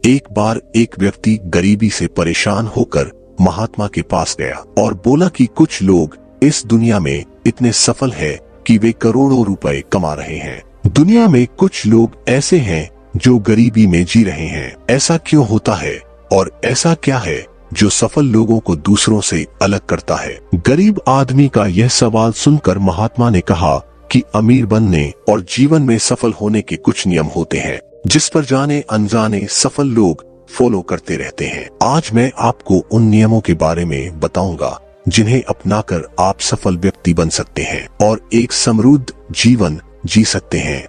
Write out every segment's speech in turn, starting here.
एक बार एक व्यक्ति गरीबी से परेशान होकर महात्मा के पास गया और बोला कि कुछ लोग इस दुनिया में इतने सफल हैं कि वे करोड़ों रुपए कमा रहे हैं। दुनिया में कुछ लोग ऐसे हैं जो गरीबी में जी रहे हैं। ऐसा क्यों होता है और ऐसा क्या है जो सफल लोगों को दूसरों से अलग करता है? गरीब आदमी का यह सवाल सुनकर महात्मा ने कहा कि अमीर बनने और जीवन में सफल होने के कुछ नियम होते हैं जिस पर जाने अनजाने सफल लोग फॉलो करते रहते हैं। आज मैं आपको उन नियमों के बारे में बताऊंगा जिन्हें अपनाकर आप सफल व्यक्ति बन सकते हैं और एक समृद्ध जीवन जी सकते हैं।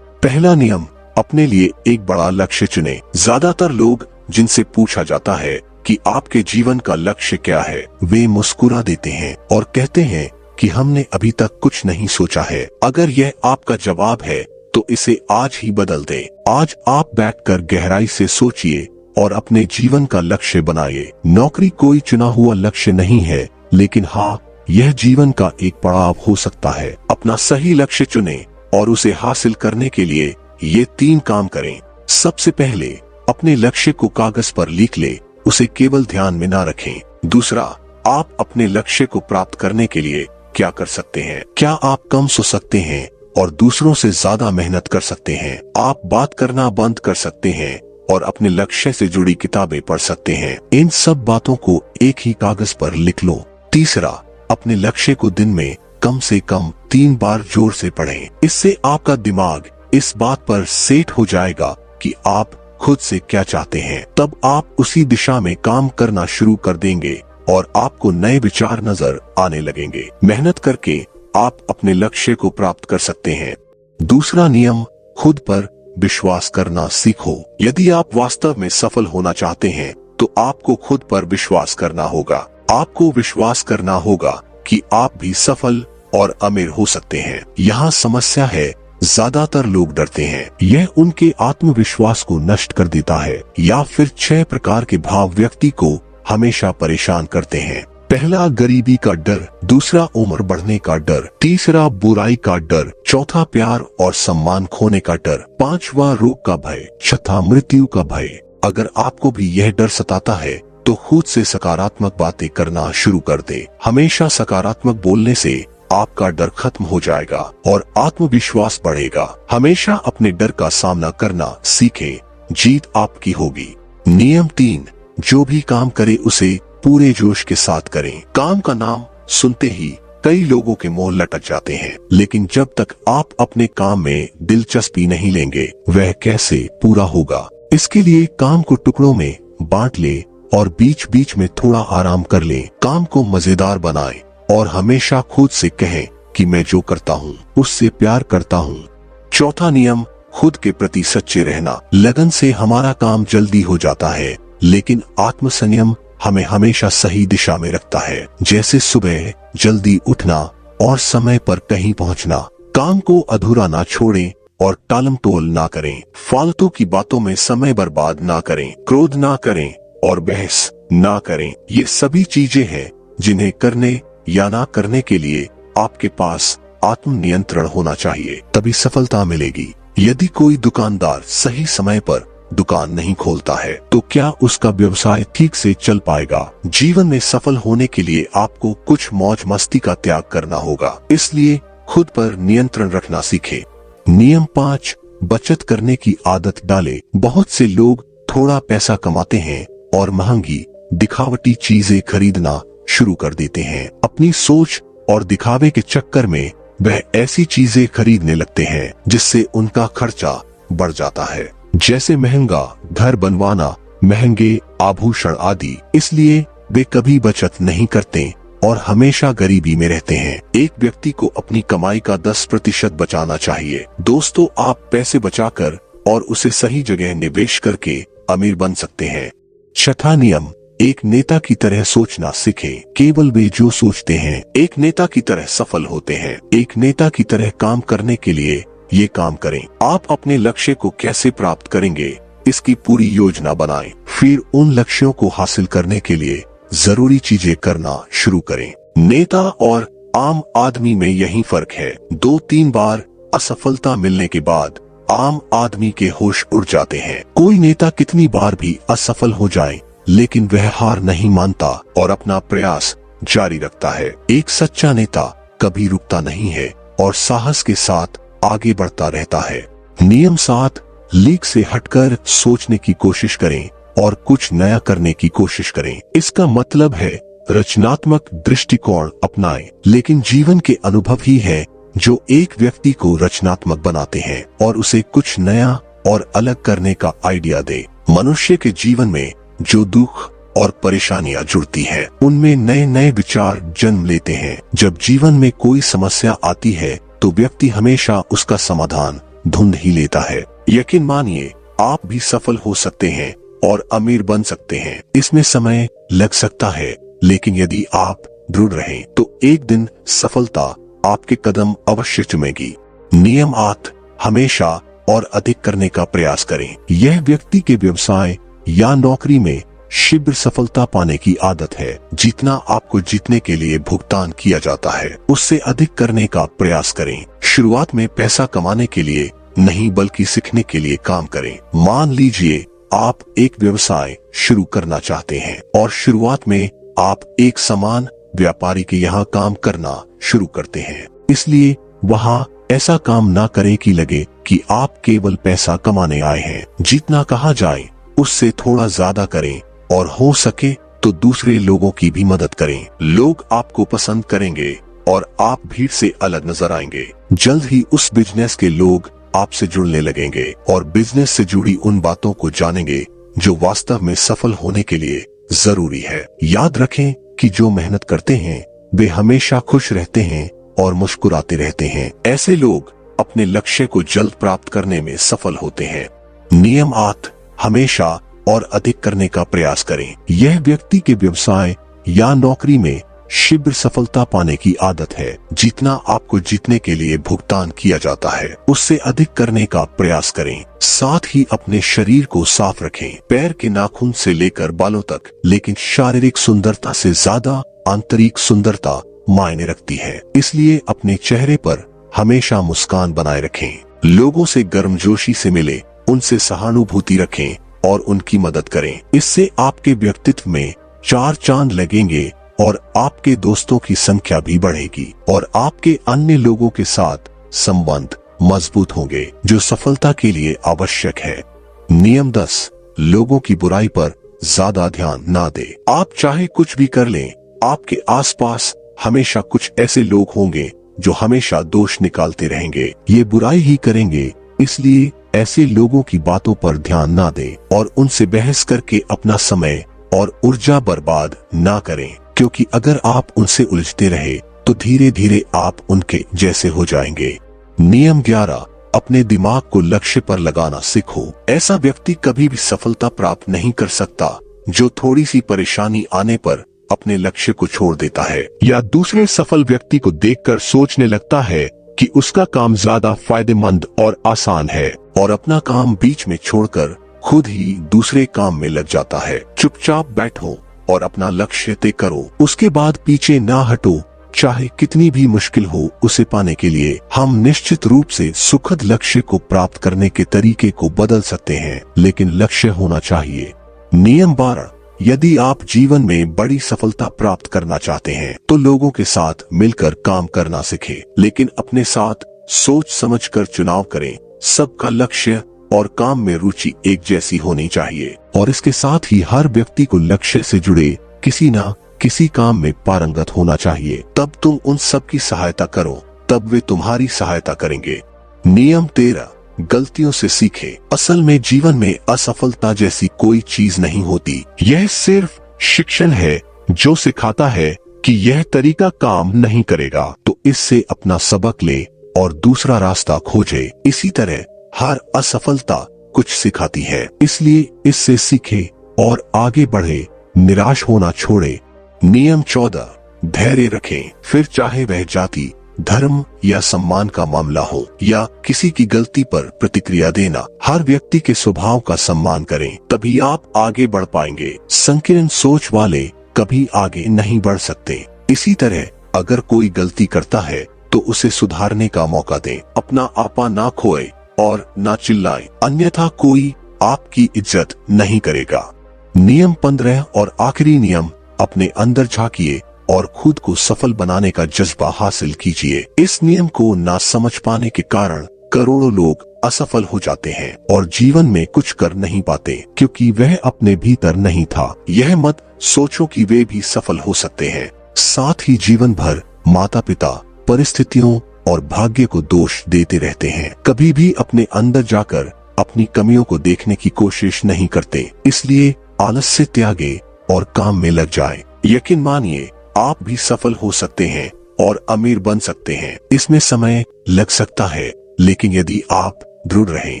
पहला नियम, अपने लिए एक बड़ा लक्ष्य चुनें। ज्यादातर लोग जिनसे पूछा जाता है कि आपके जीवन का लक्ष्य क्या है, वे मुस्कुरा देते हैं और कहते हैं कि हमने अभी तक कुछ नहीं सोचा है। अगर यह आपका जवाब है तो इसे आज ही बदल दें। आज आप बैठकर गहराई से सोचिए और अपने जीवन का लक्ष्य बनाइए। नौकरी कोई चुना हुआ लक्ष्य नहीं है, लेकिन हाँ, यह जीवन का एक पड़ाव हो सकता है। अपना सही लक्ष्य चुनें और उसे हासिल करने के लिए ये 3 काम करें। सबसे पहले अपने लक्ष्य को कागज पर लिख ले, उसे केवल ध्यान में ना रखें। दूसरा, आप अपने लक्ष्य को प्राप्त करने के लिए क्या कर सकते हैं? क्या आप कम सो सकते हैं और दूसरों से ज्यादा मेहनत कर सकते हैं? आप बात करना बंद कर सकते हैं और अपने लक्ष्य से जुड़ी किताबें पढ़ सकते हैं। इन सब बातों को एक ही कागज पर लिख लो। तीसरा, अपने लक्ष्य को दिन में कम से कम 3 बार जोर से पढ़ें। इससे आपका दिमाग इस बात पर सेट हो जाएगा कि आप खुद से क्या चाहते हैं। तब आप उसी दिशा में काम करना शुरू कर देंगे और आपको नए विचार नजर आने लगेंगे। मेहनत करके आप अपने लक्ष्य को प्राप्त कर सकते हैं। दूसरा नियम, खुद पर विश्वास करना सीखो। यदि आप वास्तव में सफल होना चाहते हैं तो आपको खुद पर विश्वास करना होगा। आपको विश्वास करना होगा कि आप भी सफल और अमीर हो सकते हैं। यहाँ समस्या है, ज्यादातर लोग डरते हैं। यह उनके आत्मविश्वास को नष्ट कर देता है। या फिर 6 प्रकार के भाव व्यक्ति को हमेशा परेशान करते हैं। पहला, गरीबी का डर। दूसरा, उम्र बढ़ने का डर। तीसरा, बुराई का डर। चौथा, प्यार और सम्मान खोने का डर। 5वां, रोग का भय। 6वां, मृत्यु का भय। अगर आपको भी यह डर सताता है तो खुद से सकारात्मक बातें करना शुरू कर दे। हमेशा सकारात्मक बोलने से आपका डर खत्म हो जाएगा और आत्मविश्वास बढ़ेगा। हमेशा अपने डर का सामना करना सीखें, जीत आपकी होगी। नियम 3, जो भी काम करे उसे पूरे जोश के साथ करें। काम का नाम सुनते ही कई लोगों के मुंह लटक जाते हैं, लेकिन जब तक आप अपने काम में दिलचस्पी नहीं लेंगे वह कैसे पूरा होगा। इसके लिए काम को टुकड़ों में बांट ले और बीच बीच में थोड़ा आराम कर ले। काम को मजेदार बनाएं और हमेशा खुद से कहें कि मैं जो करता हूँ उससे प्यार करता हूँ। चौथा नियम, खुद के प्रति सच्चे रहना। लगन से हमारा काम जल्दी हो जाता है, लेकिन आत्मसंयम हमें हमेशा सही दिशा में रखता है। जैसे सुबह जल्दी उठना और समय पर कहीं पहुंचना। काम को अधूरा ना छोड़ें और टालमटोल ना करें। फालतू की बातों में समय बर्बाद ना करें। क्रोध ना करें और बहस ना करें। ये सभी चीजें हैं जिन्हें करने या ना करने के लिए आपके पास आत्मनियंत्रण होना चाहिए, तभी सफलता मिलेगी। यदि कोई दुकानदार सही समय पर दुकान नहीं खोलता है तो क्या उसका व्यवसाय ठीक से चल पाएगा? जीवन में सफल होने के लिए आपको कुछ मौज मस्ती का त्याग करना होगा, इसलिए खुद पर नियंत्रण रखना सीखें। नियम 5, बचत करने की आदत डालें। बहुत से लोग थोड़ा पैसा कमाते हैं और महंगी दिखावटी चीजें खरीदना शुरू कर देते हैं। अपनी सोच और दिखावे के चक्कर में वह ऐसी चीजें खरीदने लगते हैं जिससे उनका खर्चा बढ़ जाता है, जैसे महंगा घर बनवाना, महंगे आभूषण आदि। इसलिए वे कभी बचत नहीं करते और हमेशा गरीबी में रहते हैं। एक व्यक्ति को अपनी कमाई का 10% बचाना चाहिए। दोस्तों, आप पैसे बचाकर और उसे सही जगह निवेश करके अमीर बन सकते हैं। छठा नियम, एक नेता की तरह सोचना सीखें। केवल वे जो सोचते हैं एक नेता की तरह सफल होते हैं। एक नेता की तरह काम करने के लिए ये काम करें। आप अपने लक्ष्य को कैसे प्राप्त करेंगे इसकी पूरी योजना बनाएं। फिर उन लक्ष्यों को हासिल करने के लिए जरूरी चीजें करना शुरू करें। नेता और आम आदमी में यही फर्क है। 2-3 बार असफलता मिलने के बाद आम आदमी के होश उड़ जाते हैं। कोई नेता कितनी बार भी असफल हो जाए, लेकिन वह हार नहीं मानता और अपना प्रयास जारी रखता है। एक सच्चा नेता कभी रुकता नहीं है और साहस के साथ आगे बढ़ता रहता है। नियम 7, लीक से हटकर सोचने की कोशिश करें और कुछ नया करने की कोशिश करें। इसका मतलब है रचनात्मक दृष्टिकोण अपनाएं, लेकिन जीवन के अनुभव ही है जो एक व्यक्ति को रचनात्मक बनाते हैं और उसे कुछ नया और अलग करने का आइडिया दे। मनुष्य के जीवन में जो दुख और परेशानियां जुड़ती हैं, उनमें नए नए विचार जन्म लेते हैं। जब जीवन में कोई समस्या आती है तो व्यक्ति हमेशा उसका समाधान ढूंढ ही लेता है। यकीन मानिए, आप भी सफल हो सकते हैं और अमीर बन सकते हैं। इसमें समय लग सकता है, लेकिन यदि आप दृढ़ रहें तो एक दिन सफलता आपके कदम अवश्य चुमेगी। नियम 8, हमेशा और अधिक करने का प्रयास करें। यह व्यक्ति के व्यवसाय या नौकरी में शीघ्र सफलता पाने की आदत है। जितना आपको जीतने के लिए भुगतान किया जाता है, उससे अधिक करने का प्रयास करें। शुरुआत में पैसा कमाने के लिए नहीं, बल्कि सीखने के लिए काम करें। मान लीजिए आप एक व्यवसाय शुरू करना चाहते हैं और शुरुआत में आप एक सामान व्यापारी के यहाँ काम करना शुरू करते हैं। इसलिए वहाँ ऐसा काम ना करें कि लगे कि आप केवल पैसा कमाने आए हैं। जितना कहा जाए उससे थोड़ा ज्यादा करें और हो सके तो दूसरे लोगों की भी मदद करें। लोग आपको पसंद करेंगे और आप भीड़ से अलग नजर आएंगे। जल्द ही उस बिजनेस के लोग आपसे जुड़ने लगेंगे और बिजनेस से जुड़ी उन बातों को जानेंगे जो वास्तव में सफल होने के लिए जरूरी है। याद रखें कि जो मेहनत करते हैं वे हमेशा खुश रहते हैं और मुस्कुराते रहते हैं। ऐसे लोग अपने लक्ष्य को जल्द प्राप्त करने में सफल होते हैं। नियम 8, हमेशा और अधिक करने का प्रयास करें। यह व्यक्ति के व्यवसाय या नौकरी में शीघ्र सफलता पाने की आदत है। जितना आपको जीतने के लिए भुगतान किया जाता है, उससे अधिक करने का प्रयास करें। साथ ही अपने शरीर को साफ रखें, पैर के नाखून से लेकर बालों तक। लेकिन शारीरिक सुंदरता से ज्यादा आंतरिक सुंदरता मायने रखती है। इसलिए अपने चेहरे पर हमेशा मुस्कान बनाए रखें। लोगों से गर्मजोशी से मिले, उनसे सहानुभूति रखें और उनकी मदद करें। इससे आपके व्यक्तित्व में 4 चांद लगेंगे और आपके दोस्तों की संख्या भी बढ़ेगी और आपके अन्य लोगों के साथ संबंध मजबूत होंगे, जो सफलता के लिए आवश्यक है। नियम 10, लोगों की बुराई पर ज्यादा ध्यान ना दे। आप चाहे कुछ भी कर लें, आपके आसपास हमेशा कुछ ऐसे लोग होंगे जो हमेशा दोष निकालते रहेंगे। ये बुराई ही करेंगे, इसलिए ऐसे लोगों की बातों पर ध्यान ना दें और उनसे बहस करके अपना समय और ऊर्जा बर्बाद ना करें, क्योंकि अगर आप उनसे उलझते रहे तो धीरे धीरे आप उनके जैसे हो जाएंगे। नियम 11, अपने दिमाग को लक्ष्य पर लगाना सीखो। ऐसा व्यक्ति कभी भी सफलता प्राप्त नहीं कर सकता जो थोड़ी सी परेशानी आने पर अपने लक्ष्य को छोड़ देता है या दूसरे सफल व्यक्ति को देखकर सोचने लगता है कि उसका काम ज्यादा फायदेमंद और आसान है और अपना काम बीच में छोड़कर खुद ही दूसरे काम में लग जाता है। चुपचाप बैठो और अपना लक्ष्य तय करो, उसके बाद पीछे ना हटो। चाहे कितनी भी मुश्किल हो, उसे पाने के लिए हम निश्चित रूप से सुखद लक्ष्य को प्राप्त करने के तरीके को बदल सकते हैं, लेकिन लक्ष्य होना चाहिए। नियम 12, यदि आप जीवन में बड़ी सफलता प्राप्त करना चाहते हैं तो लोगों के साथ मिलकर काम करना सीखें, लेकिन अपने साथ सोच समझकर चुनाव करें। सबका लक्ष्य और काम में रुचि एक जैसी होनी चाहिए और इसके साथ ही हर व्यक्ति को लक्ष्य से जुड़े किसी न किसी काम में पारंगत होना चाहिए। तब तुम उन सब की सहायता करो, तब वे तुम्हारी सहायता करेंगे। नियम 13, गलतियों से सीखें। असल में जीवन में असफलता जैसी कोई चीज नहीं होती। यह सिर्फ शिक्षण है जो सिखाता है कि यह तरीका काम नहीं करेगा, तो इससे अपना सबक ले और दूसरा रास्ता खोजे। इसी तरह हर असफलता कुछ सिखाती है, इसलिए इससे सीखे और आगे बढ़े, निराश होना छोड़े। नियम 14, धैर्य रखें। फिर चाहे वह जाति, धर्म या सम्मान का मामला हो या किसी की गलती पर प्रतिक्रिया देना, हर व्यक्ति के स्वभाव का सम्मान करें, तभी आप आगे बढ़ पाएंगे। संकीर्ण सोच वाले कभी आगे नहीं बढ़ सकते। इसी तरह अगर कोई गलती करता है तो उसे सुधारने का मौका दें, अपना आपा ना खोए और ना चिल्लाएं, अन्यथा कोई आपकी इज्जत नहीं करेगा। नियम 15 और आखिरी नियम, अपने अंदर झांकिए और खुद को सफल बनाने का जज्बा हासिल कीजिए। इस नियम को ना समझ पाने के कारण करोड़ों लोग असफल हो जाते हैं और जीवन में कुछ कर नहीं पाते, क्योंकि वह अपने भीतर नहीं था। यह मत सोचो कि वे भी सफल हो सकते हैं। साथ ही जीवन भर माता पिता, परिस्थितियों और भाग्य को दोष देते रहते हैं। कभी भी अपने अंदर जाकर अपनी कमियों को देखने की कोशिश नहीं करते। इसलिए आलस्य त्यागे और काम में लग जाए। यकीन मानिए, आप भी सफल हो सकते हैं और अमीर बन सकते हैं। इसमें समय लग सकता है, लेकिन यदि आप दृढ़ रहें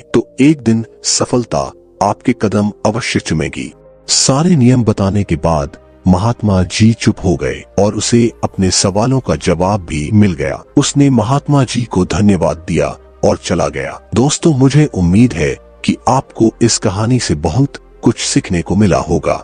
तो एक दिन सफलता आपके कदम अवश्य चुमेगी। सारे नियम बताने के बाद महात्मा जी चुप हो गए और उसे अपने सवालों का जवाब भी मिल गया। उसने महात्मा जी को धन्यवाद दिया और चला गया। दोस्तों, मुझे उम्मीद है कि आपको इस कहानी से बहुत कुछ सीखने को मिला होगा।